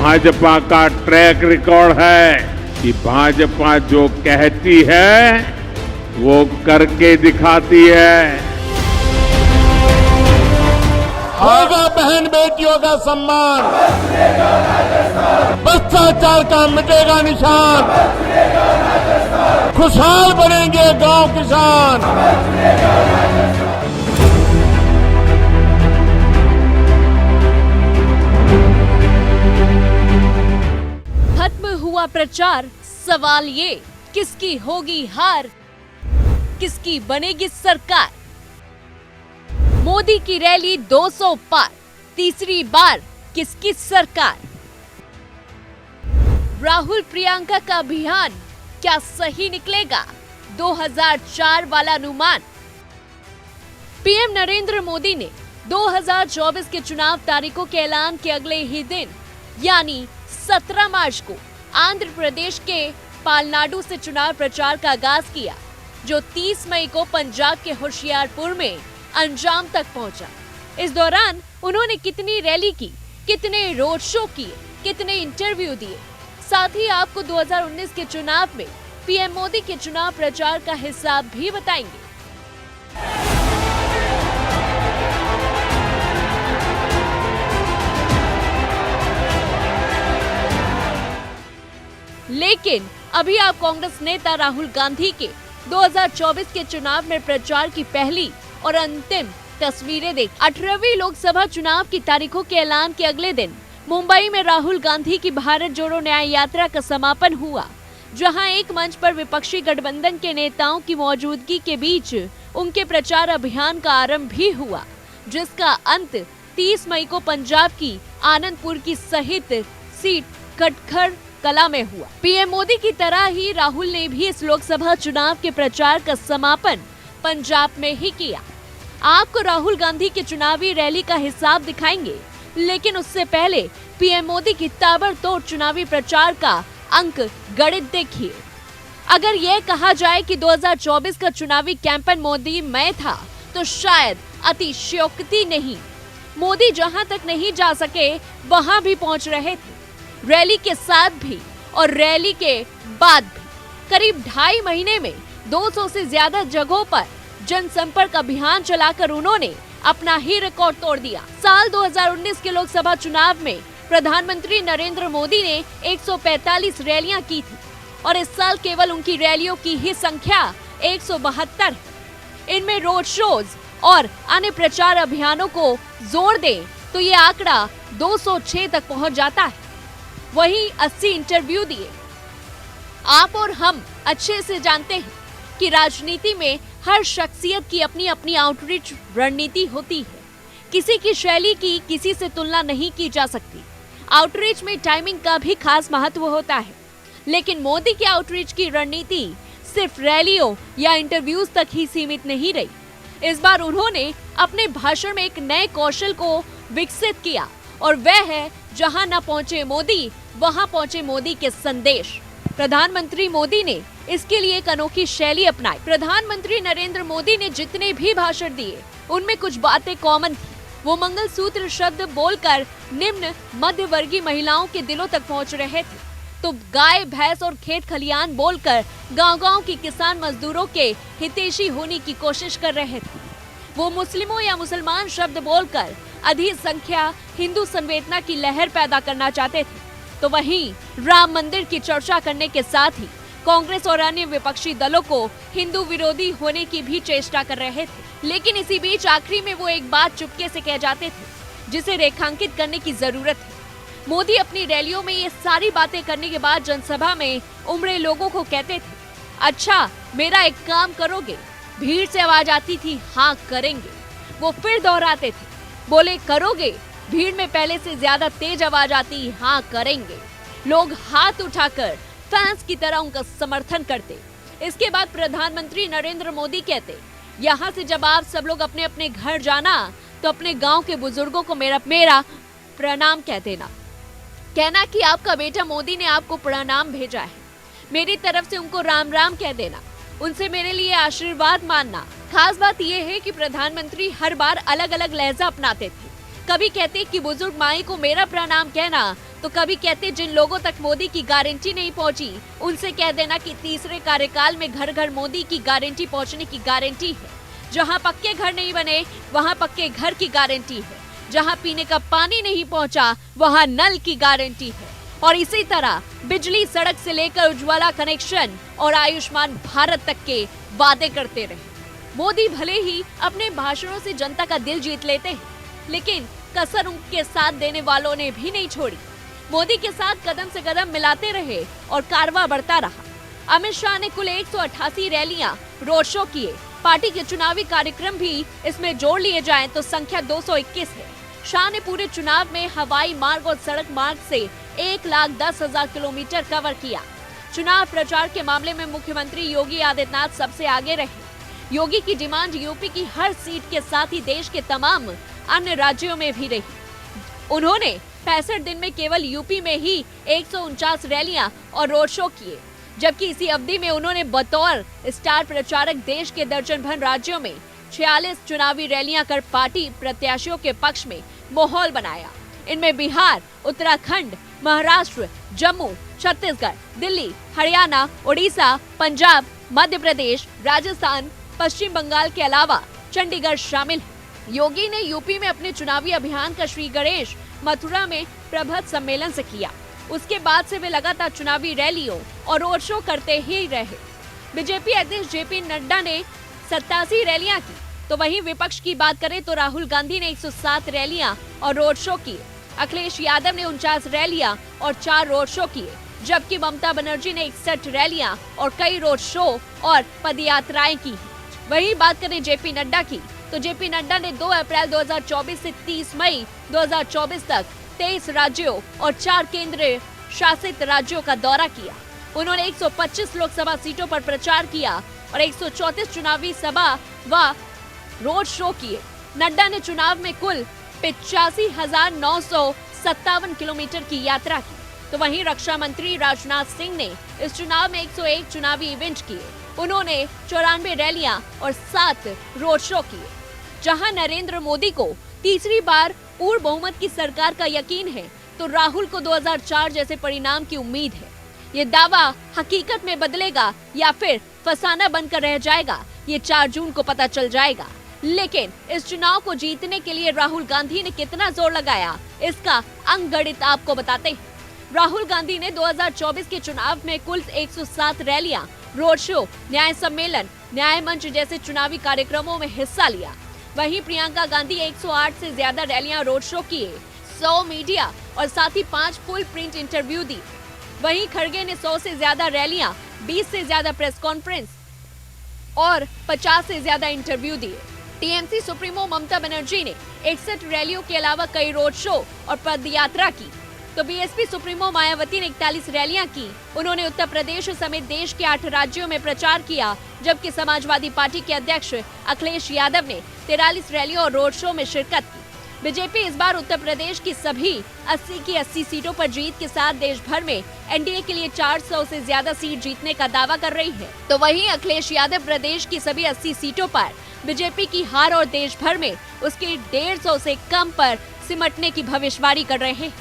भाजपा का track record है कि भाजपा जो कहती है वो करके दिखाती है। होगा बहन बेटियों का सम्मान, भ्रष्टाचार का मिटेगा निशान, खुशहाल बनेंगे गांव किसान। खत्म हुआ प्रचार, सवाल ये किसकी होगी हार, किसकी बनेगी सरकार। मोदी की रैली 200 पार, तीसरी बार किसकी सरकार। राहुल प्रियंका का अभियान क्या सही निकलेगा, 2004 वाला अनुमान। पीएम नरेंद्र मोदी ने 2024 के चुनाव तारीखों के ऐलान के अगले ही दिन यानी 17 मार्च को आंध्र प्रदेश के पालनाडु से चुनाव प्रचार का आगाज किया, जो 30 मई को पंजाब के होशियारपुर में अंजाम तक पहुंचा। इस दौरान उन्होंने कितनी रैली की, कितने रोड शो किए, कितने इंटरव्यू दिए, साथ ही आपको 2019 के चुनाव में पीएम मोदी के चुनाव प्रचार का हिसाब भी बताएंगे। लेकिन अभी आप कांग्रेस नेता राहुल गांधी के 2024 के चुनाव में प्रचार की पहली और अंतिम तस्वीरें देख। 18वीं लोकसभा चुनाव की तारीखों के ऐलान के अगले दिन मुंबई में राहुल गांधी की भारत जोड़ो न्याय यात्रा का समापन हुआ, जहां एक मंच पर विपक्षी गठबंधन के नेताओं की मौजूदगी के बीच उनके प्रचार अभियान का आरंभ भी हुआ, जिसका अंत 30 मई को पंजाब की आनंदपुर की सहित सीट खटखड़ कला में हुआ। पीएम मोदी की तरह ही राहुल ने भी इस लोकसभा चुनाव के प्रचार का समापन पंजाब में ही किया। आपको राहुल गांधी के चुनावी रैली का हिसाब दिखाएंगे, लेकिन उससे पहले पीएम मोदी की ताबड़तोड़ चुनावी प्रचार का अंक गणित देखिए। अगर यह कहा जाए कि 2024 का चुनावी कैंपेन मोदी में था, तो शायद अतिशयोक्ति नहीं। मोदी जहां तक नहीं जा सके वहां भी पहुंच रहे थे, रैली के साथ भी और रैली के बाद भी। करीब 2.5 महीने में 200 से ज्यादा जगहों पर जनसंपर्क अभियान चलाकर उन्होंने अपना ही रिकॉर्ड तोड़ दिया। साल 2019 के लोकसभा चुनाव में प्रधानमंत्री नरेंद्र मोदी ने 145 रैलियां की थी और इस साल केवल उनकी रैलियों की ही संख्या 172 है। इनमें रोड शोज और अन्य प्रचार अभियानों को जोड़ दें तो ये आंकड़ा 206 तक पहुंच जाता है। वहीं 80 इंटरव्यू दिए। आप और हम अच्छे से जानते हैं कि राजनीति में हर शख्सियत की अपनी अपनी आउटरीच रणनीति होती है। किसी की शैली की किसी से तुलना नहीं की जा सकती। आउटरीच में टाइमिंग का भी खास महत्व होता है, लेकिन मोदी की आउटरीच की रणनीति सिर्फ रैलियों या इंटरव्यूज तक ही सीमित नहीं रही। इस बार उन्होंने अपने भाषण में एक नए कौशल को विकसित किया और वह है जहां न पहुंचे मोदी वहां पहुंचे मोदी के संदेश। प्रधानमंत्री मोदी ने इसके लिए एक अनोखी शैली अपनाई। प्रधानमंत्री नरेंद्र मोदी ने जितने भी भाषण दिए उनमें कुछ बातें कॉमन थी। वो मंगलसूत्र शब्द बोलकर निम्न मध्य वर्गीय महिलाओं के दिलों तक पहुंच रहे थे, तो गाय भैंस और खेत खलियान बोलकर गांव-गांव की किसान मजदूरों के हितैषी होने की कोशिश कर रहे थे। वो मुस्लिमों या मुसलमान शब्द बोलकर अधिक संख्या हिंदू संवेदना की लहर पैदा करना चाहते थे, तो वहीं राम मंदिर की चर्चा करने के साथ ही कांग्रेस और अन्य विपक्षी दलों को हिंदू विरोधी होने की भी चेष्टा कर रहे थे। लेकिन इसी बीच आखिरी में वो एक बात चुपके से कह जाते थे, जिसे रेखांकित करने की जरूरत है। मोदी अपनी रैलियों में ये सारी बातें करने के बाद जनसभा में उमड़े लोगों को कहते थे, अच्छा मेरा एक काम करोगे? भीड़ से आवाज आती थी, हाँ करेंगे। वो फिर दोहराते थे, बोले करोगे? भीड़ में पहले से ज्यादा तेज आवाज आती, हाँ करेंगे। लोग हाथ उठाकर फैंस की तरह उनका समर्थन करते। इसके बाद प्रधानमंत्री नरेंद्र मोदी कहते, यहाँ से जब आप सब लोग अपने अपने घर जाना तो अपने गांव के बुजुर्गों को मेरा प्रणाम कह देना। कहना कि आपका बेटा मोदी ने आपको प्रणाम भेजा है। मेरी तरफ से उनको राम राम कह देना। उनसे मेरे लिए आशीर्वाद मानना। खास बात यह है कि प्रधानमंत्री हर बार अलग अलग लहजा अपनाते थे, कभी कहते कि बुजुर्ग माई को मेरा प्रणाम कहना, तो कभी कहते जिन लोगों तक मोदी की गारंटी नहीं पहुंची उनसे कह देना कि तीसरे कार्यकाल में घर घर मोदी की गारंटी पहुंचने की गारंटी है। जहां पक्के घर नहीं बने वहां पक्के घर की गारंटी है, जहां पीने का पानी नहीं पहुंचा वहां नल की गारंटी है। और इसी तरह बिजली, सड़क से लेकर उज्ज्वला कनेक्शन और आयुष्मान भारत तक के वादे करते रहे। मोदी भले ही अपने भाषणों से जनता का दिल जीत लेते हैं, लेकिन कसर उनके साथ देने वालों ने भी नहीं छोड़ी। मोदी के साथ कदम से कदम मिलाते रहे और कारवां बढ़ता रहा। अमित शाह ने कुल 188 रैलियां, रोड शो किए। पार्टी के चुनावी कार्यक्रम भी इसमें जोड़ लिए जाएं तो संख्या 221 है। शाह ने पूरे चुनाव में हवाई मार्ग और सड़क मार्ग से 1,10,000 किलोमीटर कवर किया। चुनाव प्रचार के मामले में मुख्यमंत्री योगी आदित्यनाथ सबसे आगे रहे। योगी की डिमांड यूपी की हर सीट के साथ ही देश के तमाम अन्य राज्यों में भी रही। उन्होंने 65 दिन में केवल यूपी में ही 149 रैलियां और रोड शो किए, जबकि इसी अवधि में उन्होंने बतौर स्टार प्रचारक देश के दर्जन भर राज्यों में 46 चुनावी रैलियां कर पार्टी प्रत्याशियों के पक्ष में माहौल बनाया। इनमें बिहार, उत्तराखंड, महाराष्ट्र, जम्मू, छत्तीसगढ़, दिल्ली, हरियाणा, उड़ीसा, पंजाब, मध्य प्रदेश, राजस्थान, पश्चिम बंगाल के अलावा चंडीगढ़ शामिल है। योगी ने यूपी में अपने चुनावी अभियान का श्री गणेश मथुरा में प्रभात सम्मेलन से किया। उसके बाद से वे लगातार चुनावी रैलियों और रोड शो करते ही रहे। बीजेपी अध्यक्ष जेपी नड्डा ने 87 रैलियां की, तो वहीं विपक्ष की बात करें तो राहुल गांधी ने 107 रैलियां और रोड शो किए। अखिलेश यादव ने 49 रैलियां और 4 रोड शो किए, जबकि ममता बनर्जी ने 61 रैलियां और कई रोड शो और पदयात्राएं की। वहीं बात करें जेपी नड्डा की, तो जेपी नड्डा ने 2 अप्रैल 2024 से 30 मई 2024 तक 23 राज्यों और 4 केंद्र शासित राज्यों का दौरा किया। उन्होंने 125 लोकसभा सीटों पर प्रचार किया और 134 चुनावी सभा व रोड शो किए। नड्डा ने चुनाव में कुल 85,957 किलोमीटर की यात्रा की। तो वहीं रक्षा मंत्री राजनाथ सिंह ने इस चुनाव में 101 चुनावी इवेंट किए। उन्होंने 94 रैलियां और 7 रोड शो किए। जहां नरेंद्र मोदी को तीसरी बार पूर्ण बहुमत की सरकार का यकीन है, तो राहुल को 2004 जैसे परिणाम की उम्मीद है। ये दावा हकीकत में बदलेगा या फिर फसाना बनकर रह जाएगा, ये 4 जून को पता चल जाएगा। लेकिन इस चुनाव को जीतने के लिए राहुल गांधी ने कितना जोर लगाया, इसका अंकगणित आपको बताते हैं। राहुल गांधी ने 2024 के चुनाव में कुल 107 रैलियां, रोड शो, न्याय सम्मेलन, न्याय मंच जैसे चुनावी कार्यक्रमों में हिस्सा लिया। वहीं प्रियंका गांधी 108 से ज्यादा रैलियां, रोड शो किए, 100 मीडिया और साथ ही 5 फुल प्रिंट इंटरव्यू दी। वहीं खड़गे ने 100 से ज्यादा रैलियां, 20 से ज्यादा प्रेस कॉन्फ्रेंस और 50 से ज्यादा इंटरव्यू दिए। टीएमसी सुप्रीमो ममता बनर्जी ने 61 रैलियों के अलावा कई रोड शो और पदयात्रा की। तो बीएसपी सुप्रीमो मायावती ने 41 रैलियां की। उन्होंने उत्तर प्रदेश समेत देश के 8 राज्यों में प्रचार किया, जबकि समाजवादी पार्टी के अध्यक्ष अखिलेश यादव ने 43 रैलियों और रोड शो में शिरकत की। बीजेपी इस बार उत्तर प्रदेश की सभी 80 की 80 सीटों पर जीत के साथ देश भर में एनडीए के लिए 400 से ज्यादा सीट जीतने का दावा कर रही है। तो वहीं अखिलेश यादव प्रदेश की सभी 80 सीटों पर बीजेपी की हार और देश भर में उसकी 150 से कम पर सिमटने की भविष्यवाणी कर रहे हैं।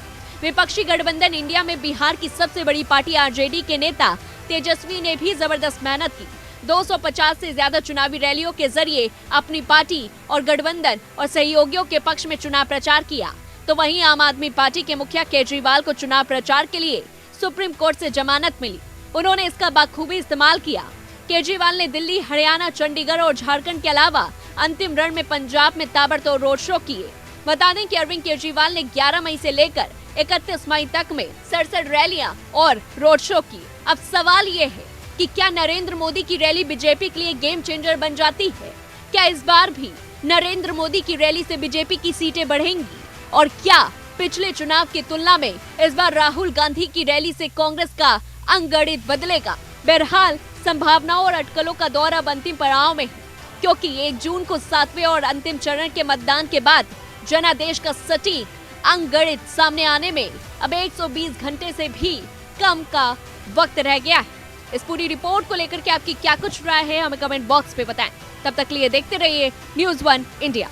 विपक्षी गठबंधन इंडिया में बिहार की सबसे बड़ी पार्टी आरजेडी के नेता तेजस्वी ने भी जबरदस्त मेहनत की। 250 से ज्यादा चुनावी रैलियों के जरिए अपनी पार्टी और गठबंधन और सहयोगियों के पक्ष में चुनाव प्रचार किया। तो वहीं आम आदमी पार्टी के मुखिया केजरीवाल को चुनाव प्रचार के लिए सुप्रीम कोर्ट से जमानत मिली। उन्होंने इसका बखूबी इस्तेमाल किया। केजरीवाल ने दिल्ली, हरियाणा, चंडीगढ़ और झारखंड के अलावा अंतिम रण में पंजाब में ताबड़तोड़ रोड शो किए। बता दें कि अरविंद केजरीवाल ने 11 मई से लेकर 31 मई तक में 67 रैलियां और रोड शो की। अब सवाल ये है कि क्या नरेंद्र मोदी की रैली बीजेपी के लिए गेम चेंजर बन जाती है? क्या इस बार भी नरेंद्र मोदी की रैली से बीजेपी की सीटें बढ़ेंगी? और क्या पिछले चुनाव की तुलना में इस बार राहुल गांधी की रैली से कांग्रेस का अंकगणित बदलेगा? बहरहाल संभावनाओं और अटकलों का दौर अब अंतिम पड़ाव में है, क्योंकि 1 जून को 7वें और अंतिम चरण के मतदान के बाद जनादेश का सटीक अंकगणित सामने आने में अब 120 घंटे से भी कम का वक्त रह गया है। इस पूरी रिपोर्ट को लेकर के आपकी क्या कुछ राय है, हमें कमेंट बॉक्स पे बताएं। तब तक लिए देखते रहिए News 1 इंडिया।